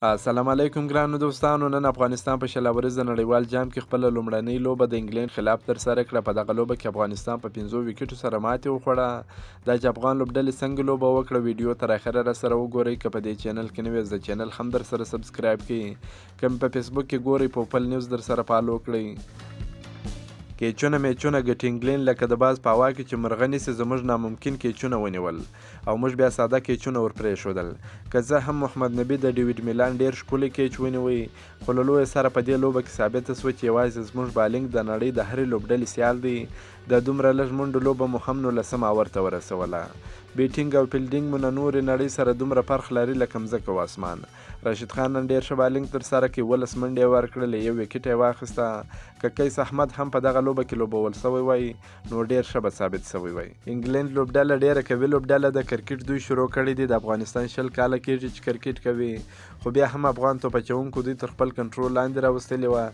السلام علیکم ګرانو دوستانو. نن افغانستان په شل د نړیوال جام کې خپله لومړنۍ لوبه د انګلند خلاف ترسره کړه. په دغه لوبه کې افغانستان په 5 ویکټو سره ماتې وخوړه. دا چې افغان لوبډلې څنګه لوبه وکړه ویډیو تر اخره راسره وګورئ. که په دې چینل کې نوی یاست د چینل هم در سره سبسکرایب کړئ. که په فیسبوک کې ګورئ په خپل نیوز در سره فالو کړئ. کیچونه میچونه ګټي انګلند لکه د باز په هوا کې چې مرغه نیسي زموږ ناممکن کیچونه ونیول او موږ بیا ساده کیچونه ورپرېښودل. که زه هم محمد نبي د ډیویډ میلان ډېر ښکلی کیچ ونیوی، خو له لویه سره په دې لوبه کې ثابته شوه چې یوازې زموږ بالنګ د نړۍ د هرې لوبډلې سیال دی. د دومره لږ منډو لوبه مو هم 19 اوور ته ورسوله. بیټینګ او فیلډینګ مو نه نورې نړۍ سره دومره فرق لري لکه مځکه و اسمان. راشد خان نن ډېر ښه بالنګ ترسره کړي، 12 منډې یې ورکړلې، 1 ویکټ یې واخیسته. که قیس احمد هم په دغه لوبه کې لوبول سوی وای نو ډېر ښه به ثابت سوی وای. انګلند لوبډله ډېره قوي لوبډله ده. کرکټ دوی شروع کړی دی. د افغانستان 20 کاله کېږي چې کرکټ کوي، خو بیا هم افغان توپچوونکو دوی تر خپل کنټرول لاندې راوستلې وه.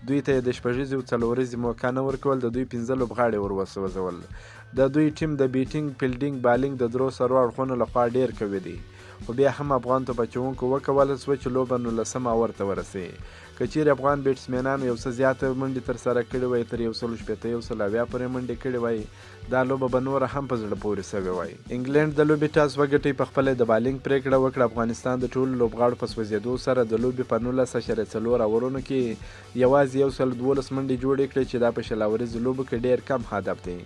دوی ته یې د شپږیزې او څلوریزې موقع نه ورکول. د دوی 15 لوبغاړي ور وسوځول. د دوی ټیم د بیټینګ، فیلډینګ، بالنګ د درو سرو اړخونو لخوا ډېر قوي دی، خو بیا هم افغان توپچوونکو وکولی شوه چې لوبه 19 اوور ته ورسوي. که چیرې افغان بیټسمینانو یو څه زیاته منډې ترسره کړې وای، تر 160 170 پورې منډې کړې وای، دا لوبه به نوره هم په زړه پورې سوې وای. انګلند د لوبې ټاس وګټئ، په خپله د بالنګ پرېکړه وکړه. افغانستان د ټولو لوبغاړو په سوځېدو سره د لوبې په 19.4 اورونو کې یوازې 112 منډې جوړې کړې چې دا په 20 اوریزو لوبو کې ډېر کم هدف دی.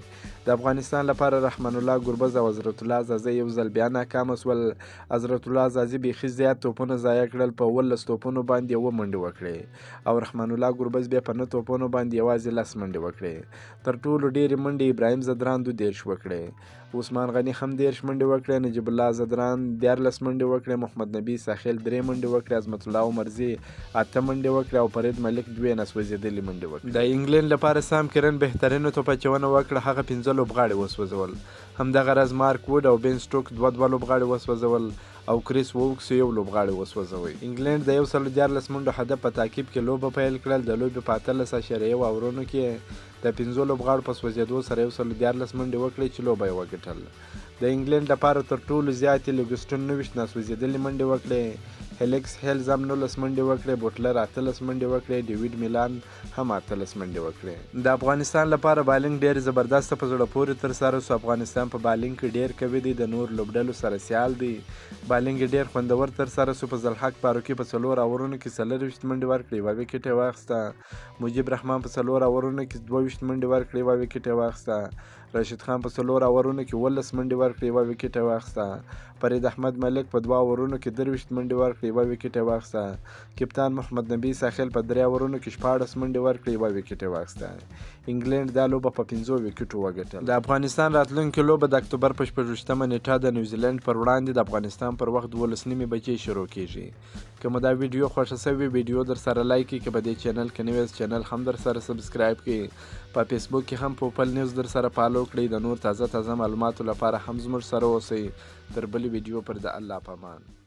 د افغانستان لپاره رحمان الله ګربز او حضرت الله عزازي یو ځل بیا ناکامه شول. حضرت الله عزازي بیخي زیات توپونه ضایع کړل، په 18 توپونو باندې 7 منډې وکړې او رحمان الله ګربز بیا په 9 توپونو باندې یوازې 10 منډې وکړې. تر ټولو ډېرې منډې ابراهیم زدران 13 وکړې، عثمان غني هم 13 منډې وکړې، نجیب الله زدران 14 منډې وکړې، محمد نبي ساحل 3 منډې وکړې، عظمت الله عمرزي 8 منډې وکړې او فرید ملک 2 نسوځېدلې منډې وکړې. د انګلند لپاره سام کرن بهترینه توپچونه وکړه، هغه 15 لوبغاړي وسوځول. همدغه راز مارک ووډ او بین سټوک 2 لوبغاړي وسوځول او کریس ووکس 1 لوبغاړی وسوځوي. انګلند د 114 منډو هدف په تعقیب کې لوبه پیل کړل. د لوبې په 18.1 اورونو کې د 15 لوبغاړو په سوځېدو سره 114 منډې وکړې چې لوبه یې وګټل. د انګلند لپاره تر ټولو زیاتې لیګسټون 29 ناسوځېدلې منډې وکړې، هیلکس هیلز هم 19 منډې وکړې، بوټلر 18 منډې وکړې، ډیویډ میلان هم 18 منډې وکړې. د افغانستان لپاره بالنګ ډېر زبردست په زړه پورې ترسره شو. افغانستان په بالنګ کې ډېر قوي دی، د نور لوبډلو سره سیال دی. بالنګ یې ډېر خوندور ترسره شو. په زلحق فاروقي په 4 اورونو کې 24 منډې ورکړې، 1 ویکټ یې واخیسته. مجیب رحمان په 4 اورونو کې 22 منډې ورکړې، 1 ویکټ یې واخیسته. راشد خان په 4 اورونو کې 18 منډې ورکړې، 1 ویکټ یې واخیسته. فرید احمد ملک په 2 اورونو کې 23 منډې ورکړې، 1 ویکټ یې واخیسته. کپتان محمد نبي ساحل په 3 اورونو کې 14 منډې ورکړې، 1 ویکټ یې واخیسته. انګلند دا لوبه په 15 ویکټو وګټله. د افغانستان راتلونکې لوبه د اکتوبر په 26 نیټه د نیوزیلند پر وړاندې د افغانستان پر وخت 12 بجې شروع کیږي. که مو دا ویډیو خوښه شوې ویډیو در سره لایک کړئ، که په دې چینل کې نوی یاست چینل هم در سره سبسکرایب کړئ. په فیسبوک کې هم په خپل نیوز در سره فالو کړئ. د نور تازه معلوماتو لپاره هم زموږ سره اوسئ. تر بلې ویډیو پر د الله په امان.